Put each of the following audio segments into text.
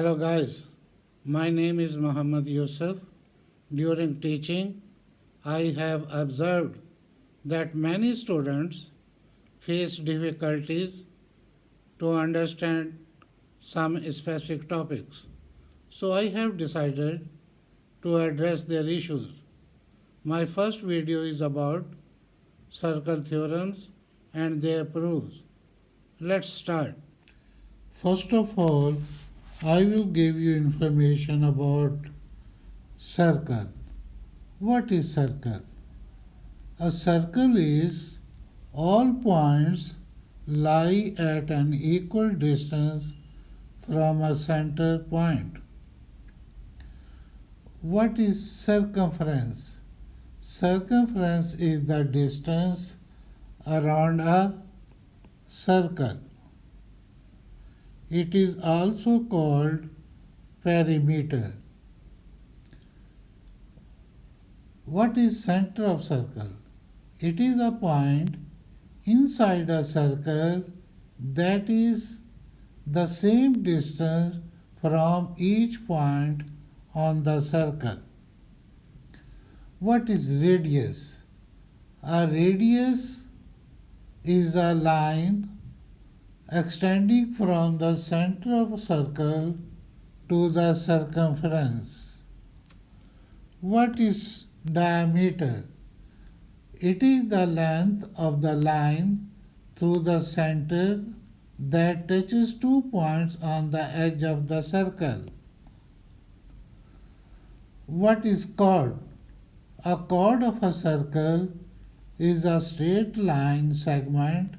Hello guys, my name is Muhammad Yusuf. During teaching, I have observed that many students face difficulties to understand some specific topics. So I have decided to address their issues. My first video is about circle theorems and their proofs. Let's start. First of all, I will give you information about circle. What is circle? A circle is all points lie at an equal distance from a center point. What is circumference? Circumference is the distance around a circle. It is also called perimeter. What is center of circle? It is a point inside a circle that is the same distance from each point on the circle. What is radius? A radius is a line extending from the center of a circle to the circumference. What is diameter? It is the length of the line through the center that touches 2 points on the edge of the circle. What is chord? A chord of a circle is a straight line segment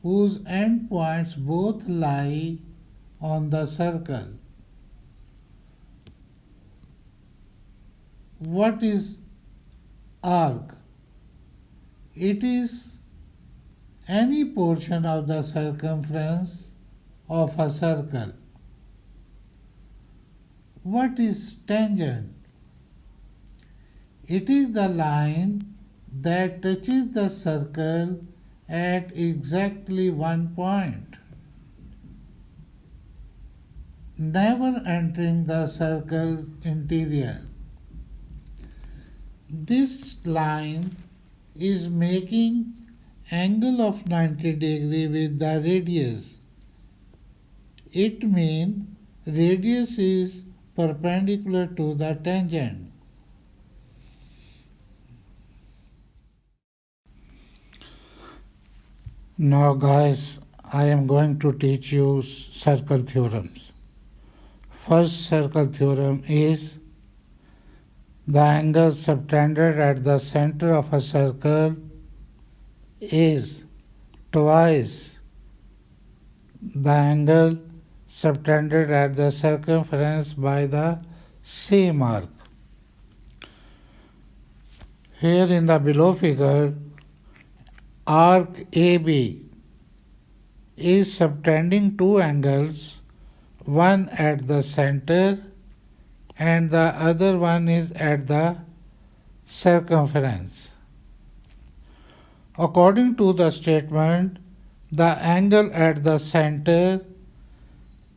whose endpoints both lie on the circle. What is arc? It is any portion of the circumference of a circle. What is tangent? It is the line that touches the circle at exactly one point, never entering the circle's interior. This line is making angle of 90 degree with the radius. It means radius is perpendicular to the tangent. Now guys, I am going to teach you circle theorems. First circle theorem is the angle subtended at the center of a circle is twice the angle subtended at the circumference by the same arc. Here in the below figure, arc AB is subtending two angles, one at the center and the other one is at the circumference. According to the statement, the angle at the center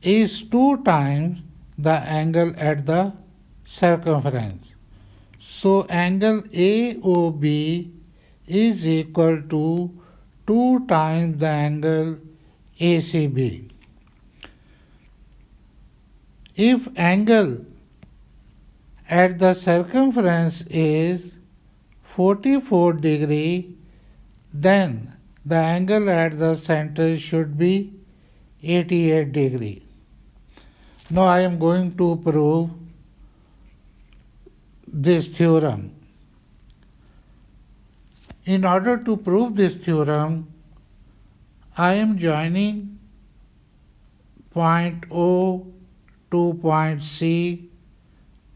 is 2 times the angle at the circumference. So angle AOB is equal to 2 times the angle ACB. If angle at the circumference is 44 degree, then the angle at the center should be 88 degree. Now I am going to prove this theorem. In order to prove this theorem, I am joining point O to point C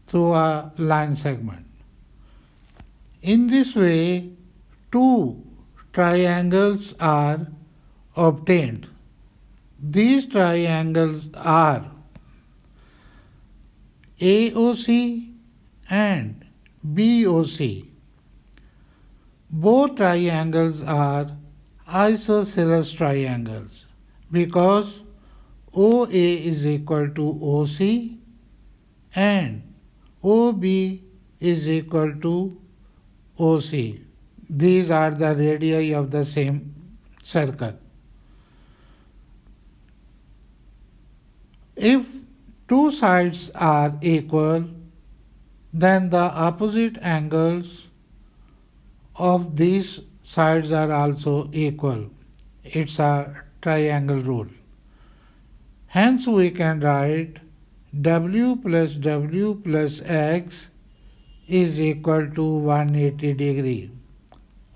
through a line segment. In this way, two triangles are obtained. These triangles are AOC and BOC. Both triangles are isosceles triangles because OA is equal to OC and OB is equal to OC. These are the radii of the same circle. If two sides are equal, then the opposite angles of these sides are also equal. It's a triangle rule. Hence we can write W plus X is equal to 180 degree,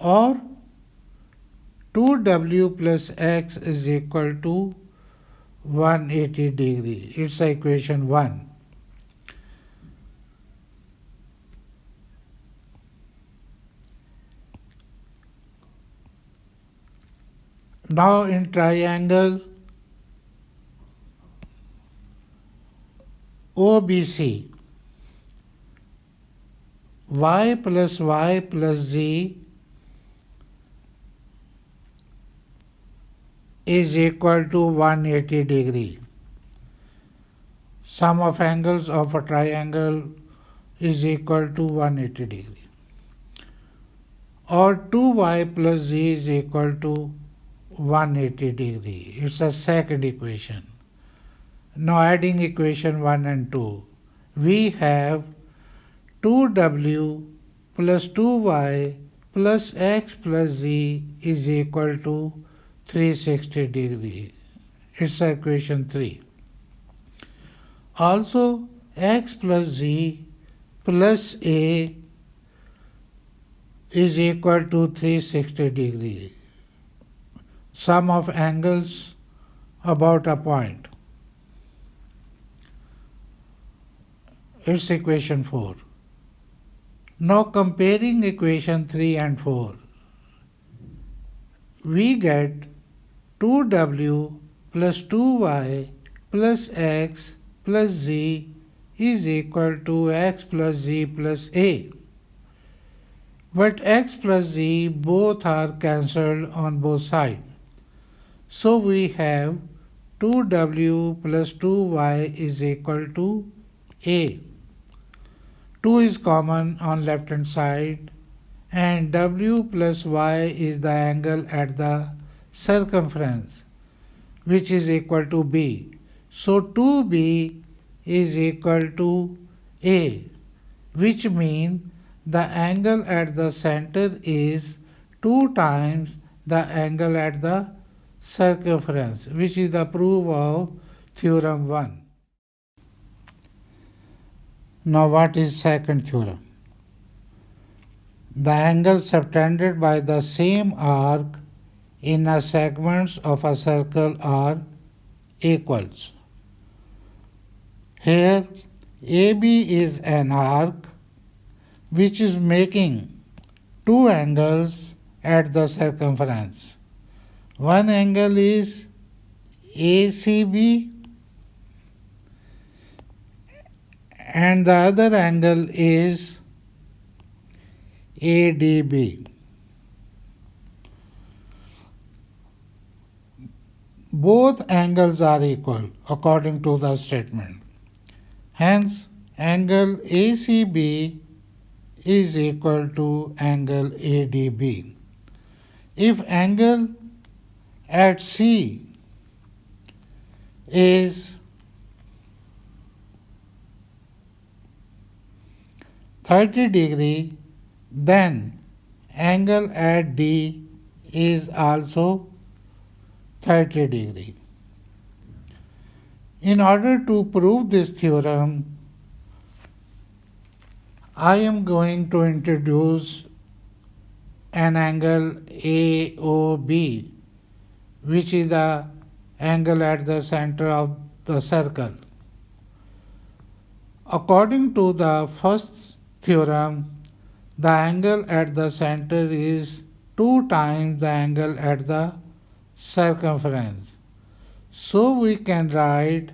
or 2W plus X is equal to 180 degree. It's equation 1. Now in triangle OBC, y plus z is equal to 180 degree. Sum of angles of a triangle is equal to 180 degree. Or 2y plus z is equal to 180 degree. It's a second equation. Now adding equation 1 and 2, we have 2w plus 2y plus x plus z is equal to 360 degree. It's equation 3. Also x plus z plus a is equal to 360 degree. Sum of angles about a point. It's equation 4. Now comparing equation 3 and 4, we get 2w plus 2y plus x plus z is equal to x plus z plus a. But x plus z both are cancelled on both sides. So we have 2w plus 2y is equal to a. 2 is common on left hand side and w plus y is the angle at the circumference, which is equal to b. So 2b is equal to a, which means the angle at the center is 2 times the angle at the circumference, which is the proof of theorem 1. Now what is second theorem? The angles subtended by the same arc in the segments of a circle are equals. Here AB is an arc which is making two angles at the circumference. One angle is ACB and the other angle is ADB. Both angles are equal according to the statement. Hence, angle ACB is equal to angle ADB. If angle at C is 30 degree, then angle at D is also 30 degree. In order to prove this theorem, I am going to introduce an angle AOB, which is the angle at the center of the circle. According to the first theorem, the angle at the center is 2 times the angle at the circumference. So we can write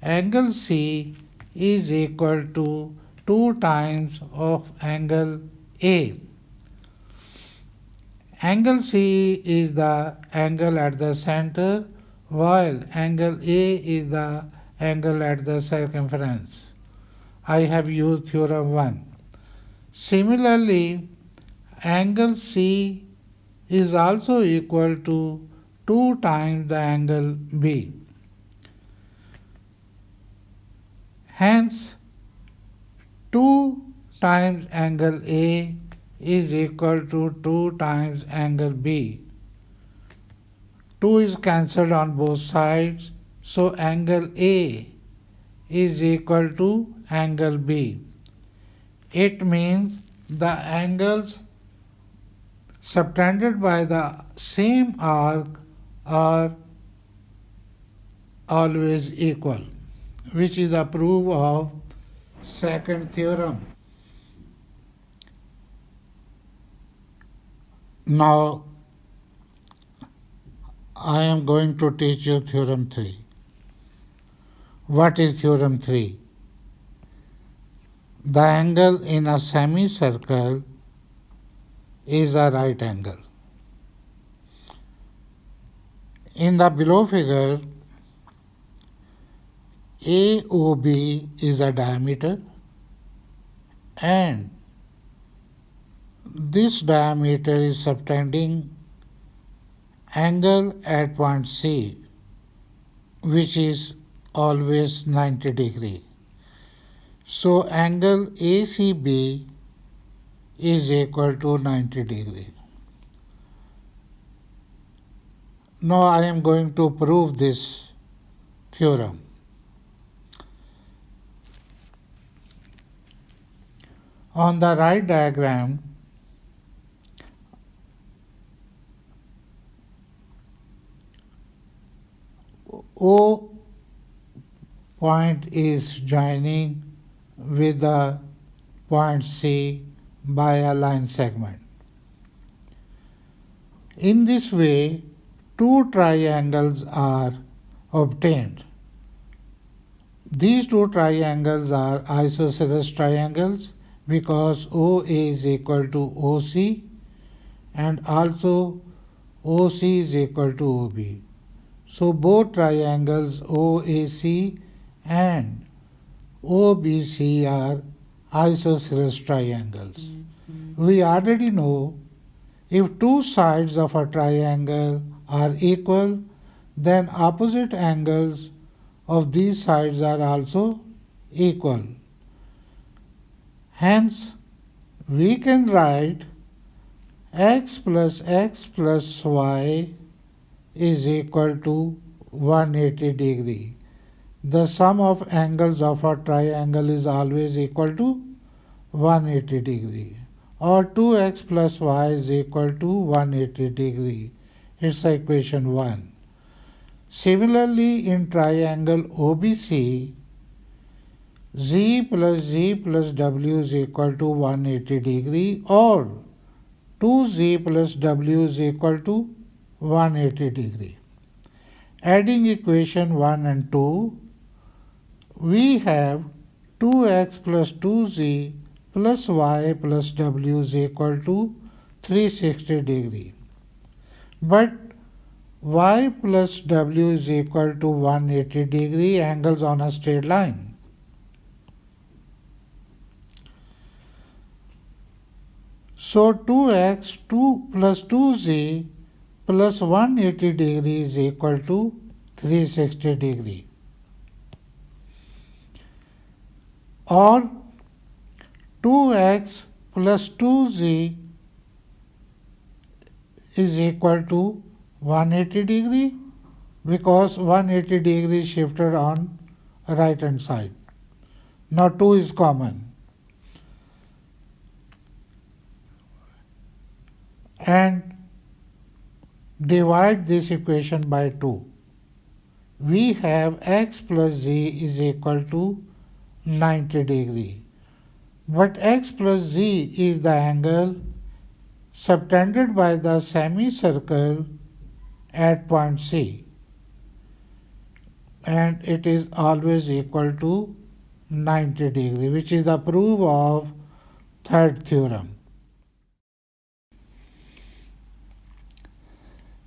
angle C is equal to 2 times of angle A. Angle C is the angle at the center while angle A is the angle at the circumference. I have used theorem 1. Similarly, angle C is also equal to 2 times the angle B. Hence, 2 times angle A is equal to 2 times angle B. 2 is cancelled on both sides, so angle A is equal to angle B. It means the angles subtended by the same arc are always equal, which is the proof of second theorem. Now, I am going to teach you theorem 3. What is theorem 3? The angle in a semicircle is a right angle. In the below figure, AOB is a diameter and this diameter is subtending angle at point C, which is always 90 degree. So angle ACB is equal to 90 degree. Now I am going to prove this theorem. On the right diagram, O point is joining with the point C by a line segment. In this way, two triangles are obtained. These two triangles are isosceles triangles because OA is equal to OC and also OC is equal to OB. So both triangles OAC and OBC are isosceles triangles. We already know if two sides of a triangle are equal, then opposite angles of these sides are also equal. Hence, we can write x plus y is equal to 180 degree. The sum of angles of a triangle is always equal to 180 degree, or 2x plus y is equal to 180 degree. It's equation 1. Similarly, in triangle OBC, z plus w is equal to 180 degree, or 2z plus w is equal to 180 degree. Adding equation 1 and 2, we have 2x plus 2z plus y plus w is equal to 360 degree. But y plus w is equal to 180 degree angles on a straight line. So 2x plus 2z plus 180 degree is equal to 360 degree. Or 2x plus 2z is equal to 180 degree because 180 degree is shifted on right hand side. Now 2 is common. And divide this equation by 2. We have x plus z is equal to 90 degree. But x plus z is the angle subtended by the semicircle at point C, and it is always equal to 90 degree, which is the proof of third theorem.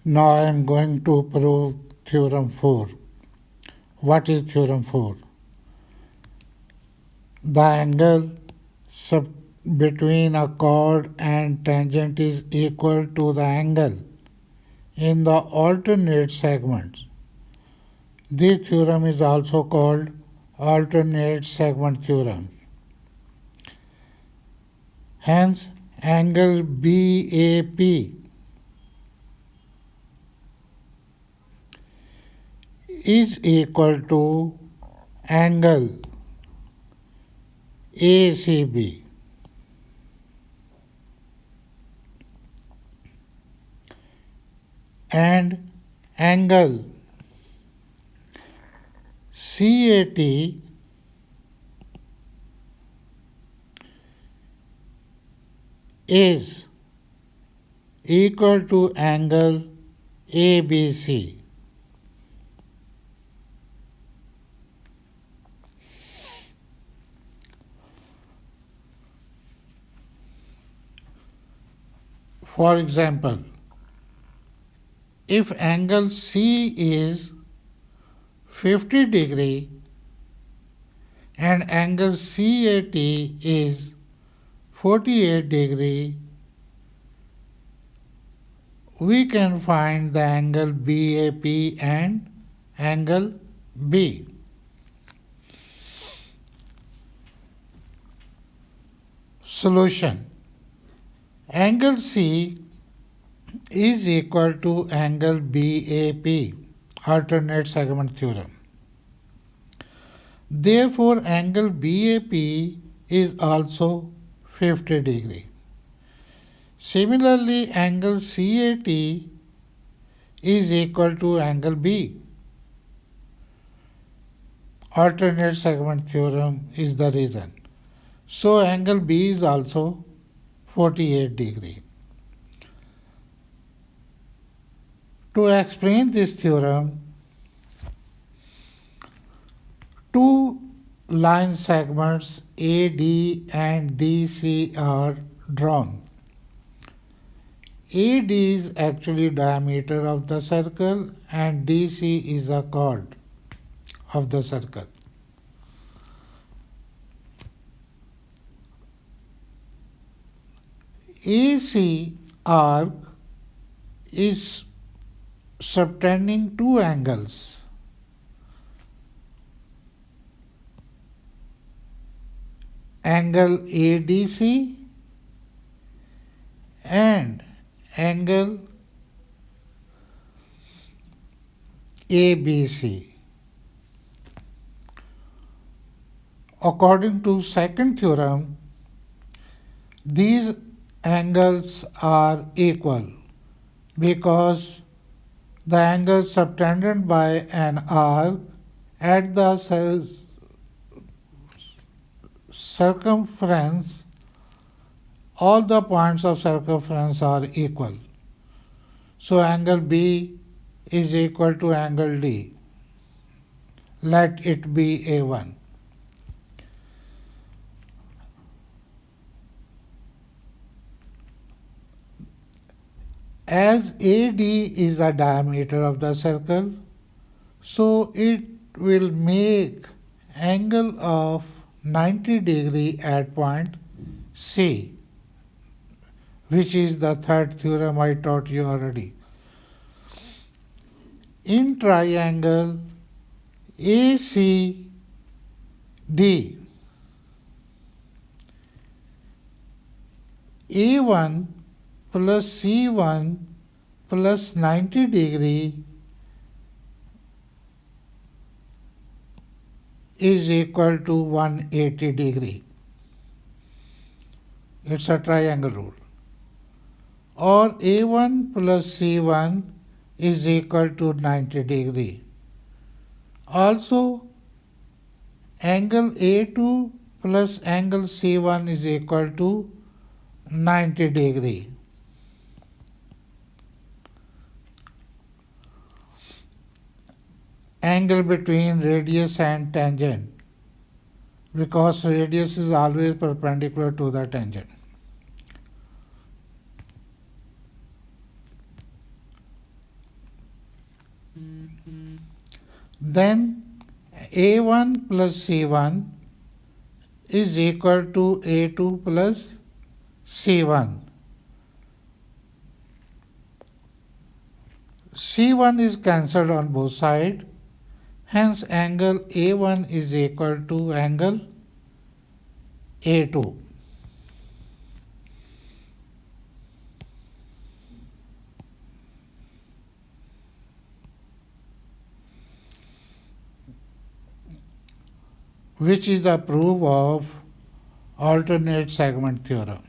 Now I am going to prove Theorem 4. What is Theorem 4? The angle between a chord and tangent is equal to the angle in the alternate segments. This theorem is also called alternate segment theorem. Hence, angle BAP is equal to angle ACB. And angle CAT is equal to angle ABC. For example, if angle C is 50 degree and angle CAT is 48 degree, we can find the angle BAP and angle B. Solution. Angle C is equal to angle BAP, alternate segment theorem. Therefore, angle BAP is also 50 degree. Similarly, angle CAT is equal to angle B. Alternate segment theorem is the reason. So, angle B is also 48 degree. To explain this theorem, two line segments AD and DC are drawn. AD is actually diameter of the circle and DC is a chord of the circle. AC arc is subtending two angles. Angle ADC and angle ABC. According to second theorem, these angles are equal because the angle subtended by an arc at the circumference, all the points of circumference are equal. So angle B is equal to angle D. Let it be A1. As AD is the diameter of the circle, so it will make angle of 90 degree at point C, which is the third theorem I taught you already. In triangle ACD, A1 plus C1 plus 90 degree is equal to 180 degree. It's a triangle rule. Or A1 plus C1 is equal to 90 degree. Also, angle A2 plus angle C1 is equal to 90 degree. Angle between radius and tangent, because radius is always perpendicular to the tangent. then A1 plus C1 is equal to A2 plus C1. C1 is cancelled on both sides, hence angle A1 is equal to angle A2. Which is the proof of alternate segment theorem.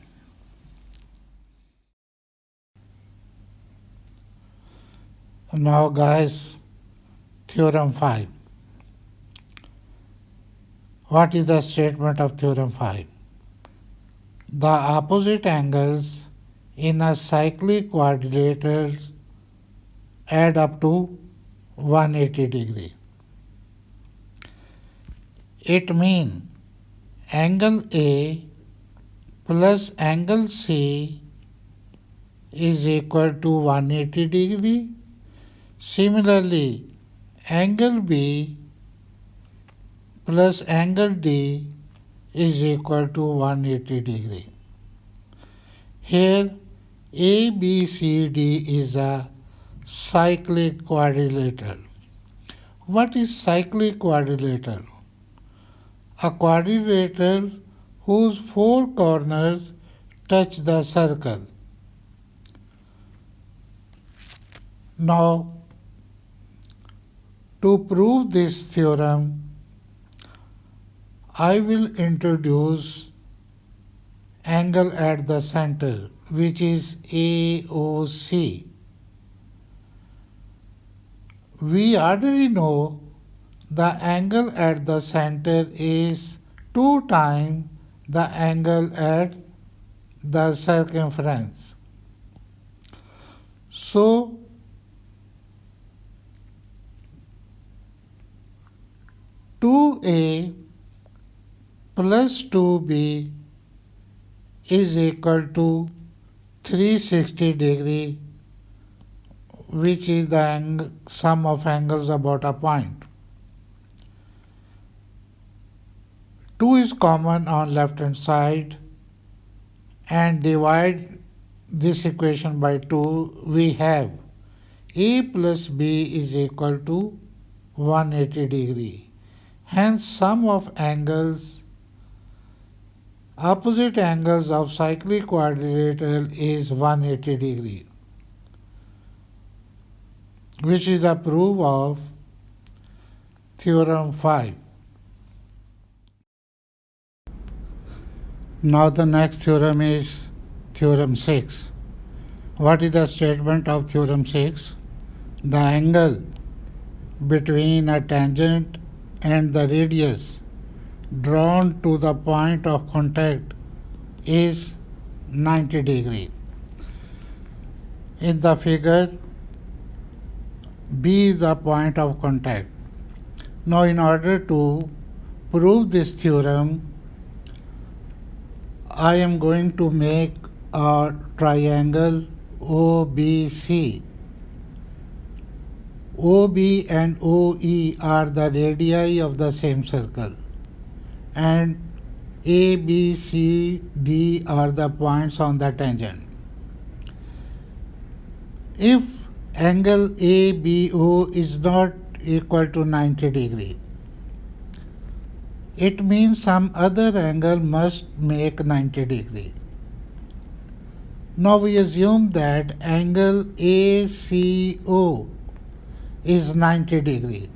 Now guys, theorem 5. What is the statement of theorem 5? The opposite angles in a cyclic quadrilateral add up to 180 degree. It means angle A plus angle C is equal to 180 degree. Similarly, angle B plus angle D is equal to 180 degree. Here ABCD is a cyclic quadrilateral. What is cyclic quadrilateral? A quadrilateral whose four corners touch the circle. Now, to prove this theorem, I will introduce angle at the center, which is AOC. We already know the angle at the center is 2 times the angle at the circumference. So, two A plus 2B is equal to 360 degree, which is the sum of angles about a point. 2 is common on left hand side, and divide this equation by 2, we have A plus B is equal to 180 degree. Hence, sum of angles, opposite angles of cyclic quadrilateral is 180 degree, which is the proof of theorem 5. Now the next theorem is theorem 6. What is the statement of theorem 6? The angle between a tangent and the radius drawn to the point of contact is 90 degree. In the figure, B is the point of contact. Now in order to prove this theorem, I am going to make a triangle OBC. OB and OE are the radii of the same circle, and A, B, C, D are the points on the tangent. If angle ABO is not equal to 90 degree, it means some other angle must make 90 degree. Now we assume that angle ACO is 90 degree.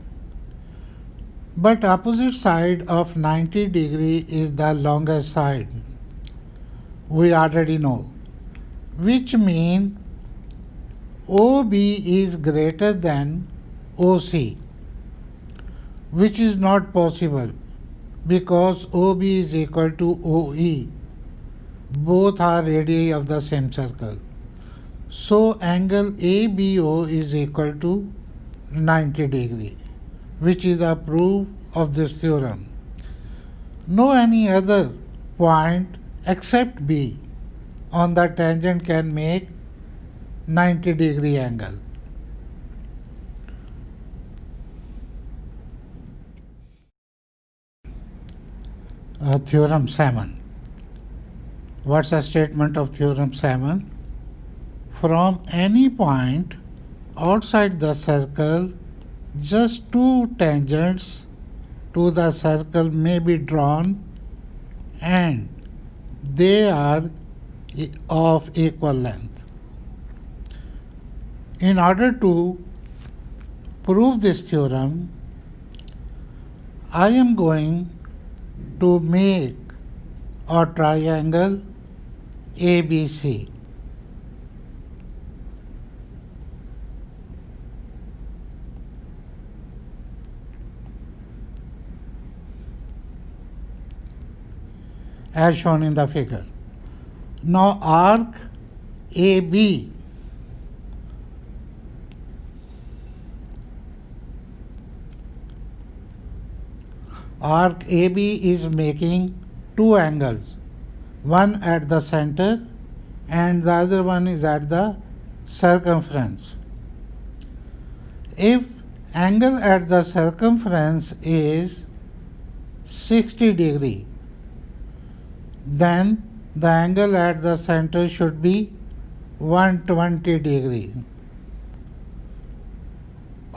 But opposite side of 90 degree is the longest side. We already know. Which means OB is greater than OC, which is not possible because OB is equal to OE. Both are radii of the same circle. So angle ABO is equal to 90 degree, which is the proof of this theorem. No any other point except B on the tangent can make 90 degree angle. Theorem 7. What's the statement of Theorem 7? From any point outside the circle, just two tangents to the circle may be drawn and they are of equal length. In order to prove this theorem, I am going to make a triangle ABC. As shown in the figure. Now arc AB is making two angles, one at the center and the other one is at the circumference. If angle at the circumference is 60 degree, then the angle at the center should be 120 degree,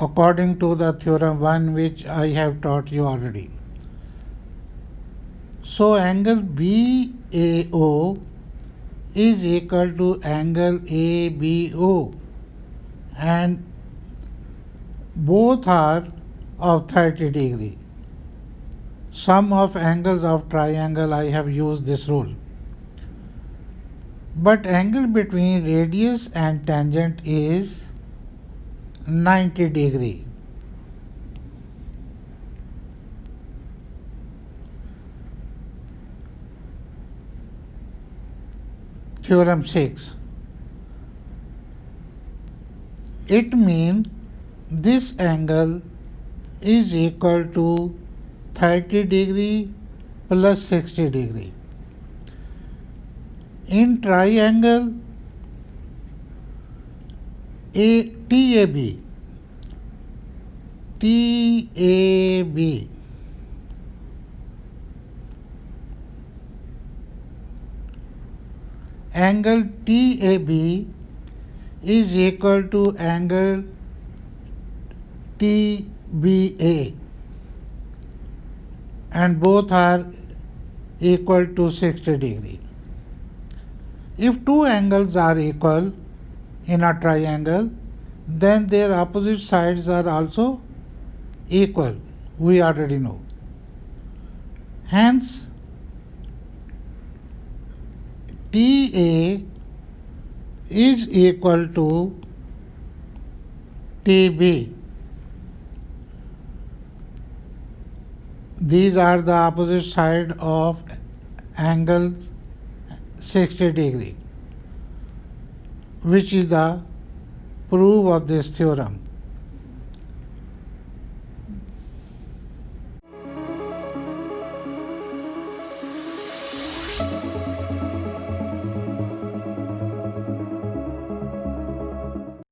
according to the theorem 1 which I have taught you already. So angle BAO is equal to angle ABO and both are of 30 degree. Sum of angles of triangle, I have used this rule. But angle between radius and tangent is 90 degree. Theorem 6. It means this angle is equal to 30 degree plus 60 degree. In triangle TAB, angle TAB is equal to angle TBA and both are equal to 60 degree. If two angles are equal in a triangle, then their opposite sides are also equal. We already know. Hence, TA is equal to TB. These are the opposite side of angles 60 degree, which is the proof of this theorem.